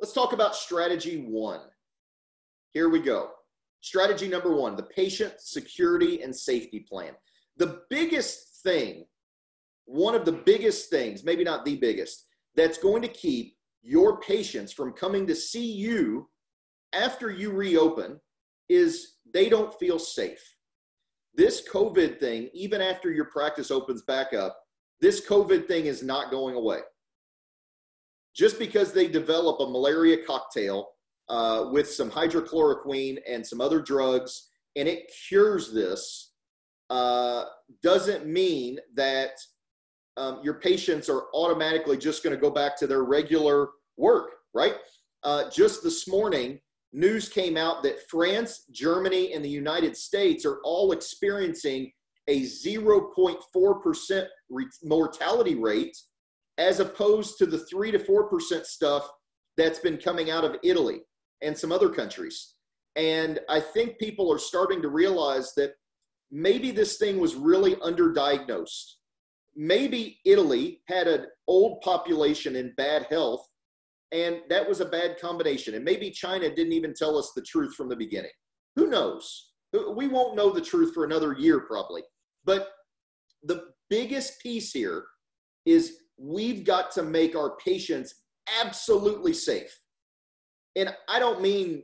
Let's talk about strategy one. Here we go. Strategy number one, the patient security and safety plan. The biggest thing, one of the biggest things, maybe not the biggest, that's going to keep your patients from coming to see you after you reopen is they don't feel safe. This COVID thing, even after your practice opens back up, this COVID thing is not going away. Just because they develop a malaria cocktail with some hydrochloroquine and some other drugs, and it cures this, doesn't mean that your patients are automatically just going to go back to their regular work, right? Just this morning, news came out that France, Germany, and the United States are all experiencing a 0.4% mortality rate, as opposed to the 3 to 4% stuff that's been coming out of Italy and some other countries. And I think people are starting to realize that maybe this thing was really underdiagnosed. Maybe Italy had an old population in bad health, and that was a bad combination. And maybe China didn't even tell us the truth from the beginning. Who knows? We won't know the truth for another year probably. But the biggest piece here is we've got to make our patients absolutely safe. And I don't mean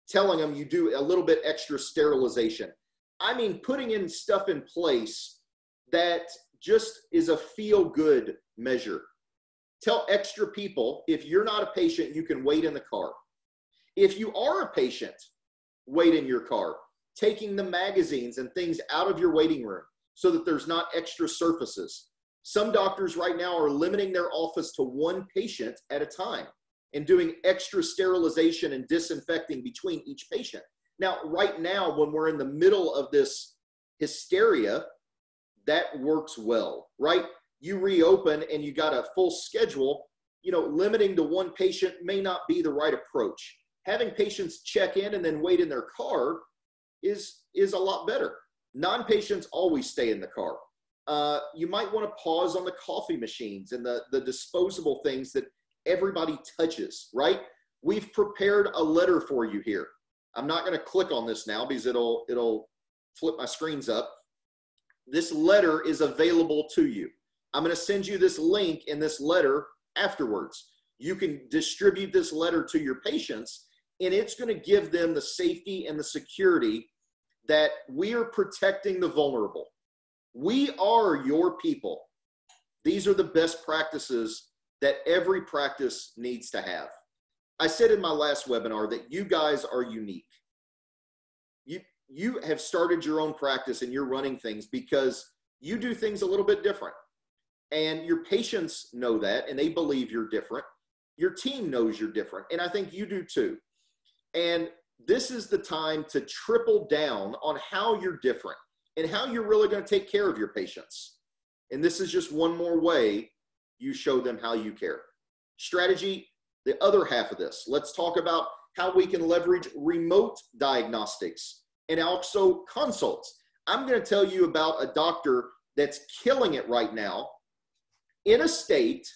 telling them you do a little bit extra sterilization. I mean putting in stuff in place that just is a feel-good measure. Tell extra people, if you're not a patient, you can wait in the car. If you are a patient, wait in your car, taking the magazines and things out of your waiting room so that there's not extra surfaces. Some doctors right now are limiting their office to one patient at a time and doing extra sterilization and disinfecting between each patient. Now, right now, when we're in the middle of this hysteria, that works well, right? You reopen and you got a full schedule, limiting to one patient may not be the right approach. Having patients check in and then wait in their car is a lot better. Non-patients always stay in the car. You might want to pause on the coffee machines and the disposable things that everybody touches, right? We've prepared a letter for you here. I'm not going to click on this now because it'll flip my screens up. This letter is available to you. I'm going to send you this link in this letter afterwards. You can distribute this letter to your patients, and it's going to give them the safety and the security that we are protecting the vulnerable. We are your people. These are the best practices that every practice needs to have. I said in my last webinar that you guys are unique. You have started your own practice and you're running things because you do things a little bit different. And your patients know that and they believe you're different. Your team knows you're different. And I think you do too. And this is the time to triple down on how you're different and how you're really going to take care of your patients. And this is just one more way you show them how you care. Strategy, the other half of this. Let's talk about how we can leverage remote diagnostics and also consults. I'm going to tell you about a doctor that's killing it right now in a state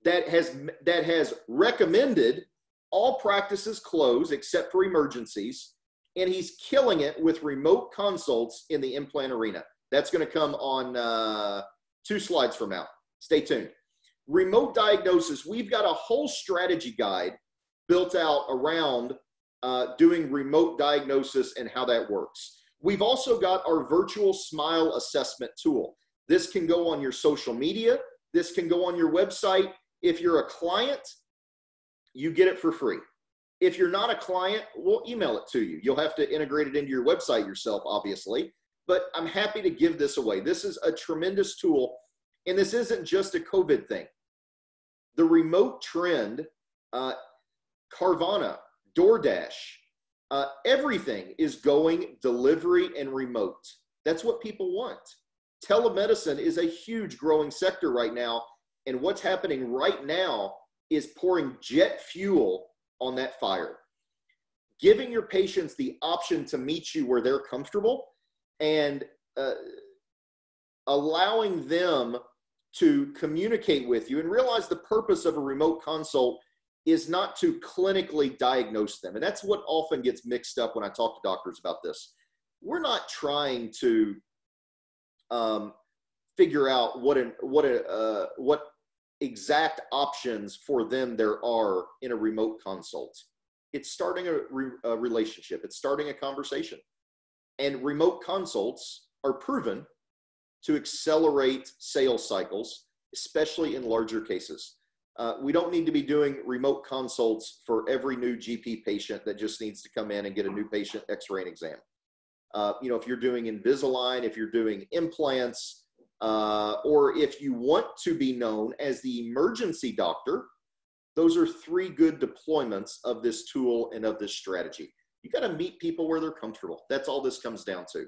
that has recommended all practices close except for emergencies, and he's killing it with remote consults in the implant arena. That's going to come on 2 slides from now. Stay tuned. Remote diagnosis, we've got a whole strategy guide built out around doing remote diagnosis and how that works. We've also got our virtual smile assessment tool. This can go on your social media. This can go on your website. If you're a client, you get it for free. If you're not a client, we'll email it to you. You'll have to integrate it into your website yourself, obviously, but I'm happy to give this away. This is a tremendous tool, and this isn't just a COVID thing. The remote trend, Carvana, DoorDash, everything is going delivery and remote. That's what people want. Telemedicine is a huge growing sector right now, and what's happening right now is pouring jet fuel on that fire. Giving your patients the option to meet you where they're comfortable and allowing them to communicate with you, and realize the purpose of a remote consult is not to clinically diagnose them. And that's what often gets mixed up when I talk to doctors about this. We're not trying to figure out what exact options for them there are in a remote consult. It's starting a relationship. It's starting a conversation. And remote consults are proven to accelerate sales cycles, especially in larger cases. We don't need to be doing remote consults for every new GP patient that just needs to come in and get a new patient x-ray and exam. If you're doing Invisalign, if you're doing implants, or if you want to be known as the emergency doctor, those are 3 good deployments of this tool and of this strategy. You got to meet people where they're comfortable. That's all this comes down to.